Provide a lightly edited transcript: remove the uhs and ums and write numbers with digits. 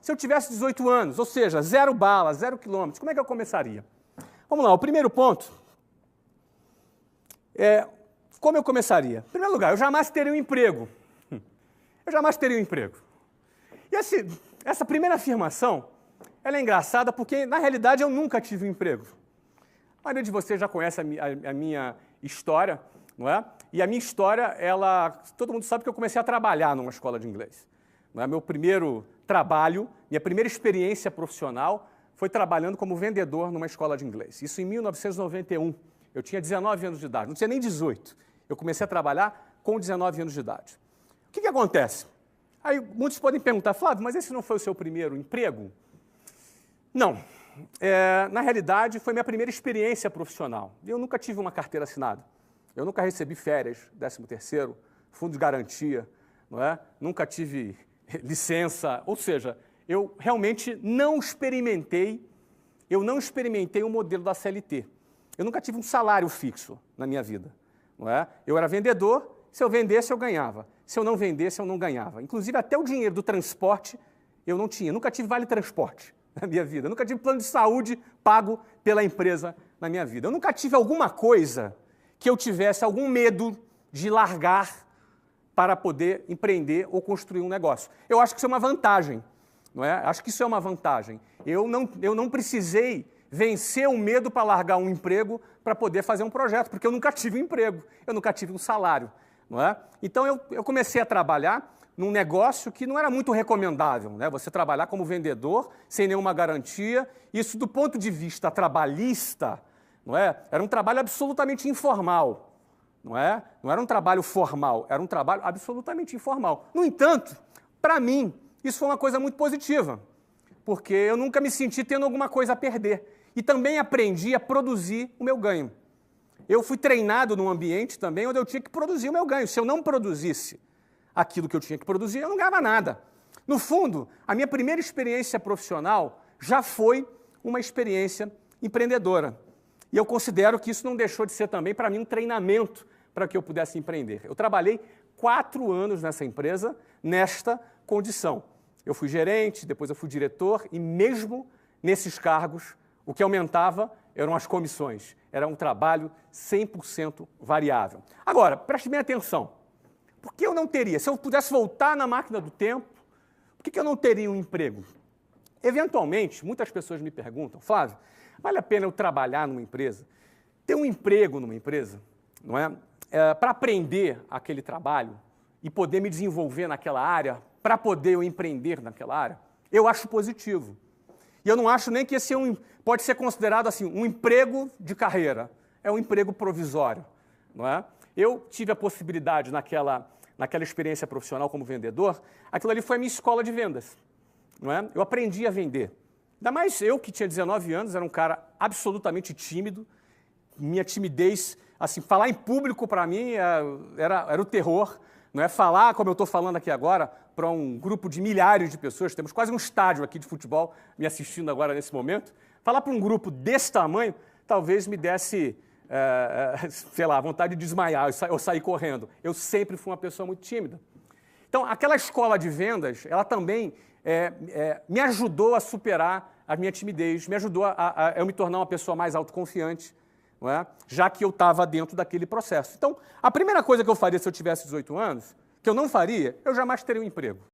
se eu tivesse 18 anos, ou seja, 0 bala, 0 quilômetros, como é que eu começaria? Vamos lá, o primeiro ponto é como eu começaria. Em primeiro lugar, eu jamais teria um emprego. Eu jamais teria um emprego. E essa primeira afirmação, ela é engraçada porque, na realidade, eu nunca tive um emprego. A maioria de vocês já conhece a minha história, não é? E a minha história, todo mundo sabe que eu comecei a trabalhar numa escola de inglês. Não é? Meu primeiro trabalho, minha primeira experiência profissional foi trabalhando como vendedor numa escola de inglês. Isso em 1991. Eu tinha 19 anos de idade, não tinha nem 18. Eu comecei a trabalhar com 19 anos de idade. O que acontece? Aí muitos podem perguntar, Flávio, mas esse não foi o seu primeiro emprego? Não. Na realidade, foi minha primeira experiência profissional. Eu nunca tive uma carteira assinada. Eu nunca recebi férias, 13º, fundo de garantia, não é? Nunca tive licença, ou seja, eu realmente não experimentei o modelo da CLT. Eu nunca tive um salário fixo na minha vida, não é? Eu era vendedor, se eu vendesse eu ganhava, se eu não vendesse eu não ganhava. Inclusive até o dinheiro do transporte eu não tinha, nunca tive vale transporte na minha vida, eu nunca tive plano de saúde pago pela empresa na minha vida. Eu nunca tive alguma coisa que eu tivesse algum medo de largar para poder empreender ou construir um negócio. Eu acho que isso é uma vantagem, não é? Acho que isso é uma vantagem. Eu não precisei vencer o medo para largar um emprego para poder fazer um projeto, porque eu nunca tive um emprego, eu nunca tive um salário, não é? Então eu comecei a trabalhar num negócio que não era muito recomendável, né? Você trabalhar como vendedor sem nenhuma garantia, isso do ponto de vista trabalhista, não é? Era um trabalho absolutamente informal, não é? Não era um trabalho formal, era um trabalho absolutamente informal. No entanto, para mim, isso foi uma coisa muito positiva, porque eu nunca me senti tendo alguma coisa a perder. E também aprendi a produzir o meu ganho. Eu fui treinado num ambiente também onde eu tinha que produzir o meu ganho. Se eu não produzisse aquilo que eu tinha que produzir, eu não ganhava nada. No fundo, a minha primeira experiência profissional já foi uma experiência empreendedora. E eu considero que isso não deixou de ser também, para mim, um treinamento para que eu pudesse empreender. Eu trabalhei 4 anos nessa empresa, nesta condição. Eu fui gerente, depois eu fui diretor, e mesmo nesses cargos, o que aumentava eram as comissões. Era um trabalho 100% variável. Agora, preste bem atenção. Por que eu não teria? Se eu pudesse voltar na máquina do tempo, por que eu não teria um emprego? Eventualmente, muitas pessoas me perguntam, Flávio, vale a pena eu trabalhar numa empresa, ter um emprego numa empresa, não é? Para aprender aquele trabalho e poder me desenvolver naquela área, para poder eu empreender naquela área? Eu acho positivo. E eu não acho nem que esse pode ser considerado assim, um emprego de carreira. É um emprego provisório, não é? Eu tive a possibilidade naquela experiência profissional como vendedor, aquilo ali foi a minha escola de vendas, não é? Eu aprendi a vender. Ainda mais eu, que tinha 19 anos, era um cara absolutamente tímido, minha timidez, assim, falar em público para mim era o terror, não é? Falar, como eu estou falando aqui agora, para um grupo de milhares de pessoas, temos quase um estádio aqui de futebol me assistindo agora nesse momento, falar para um grupo desse tamanho, talvez me desse, sei lá, vontade de desmaiar, ou sair correndo. Eu sempre fui uma pessoa muito tímida. Então, aquela escola de vendas, ela também me ajudou a superar a minha timidez, me ajudou a eu me tornar uma pessoa mais autoconfiante, não é? Já que eu estava dentro daquele processo. Então, a primeira coisa que eu faria se eu tivesse 18 anos, que eu não faria, eu jamais teria um emprego.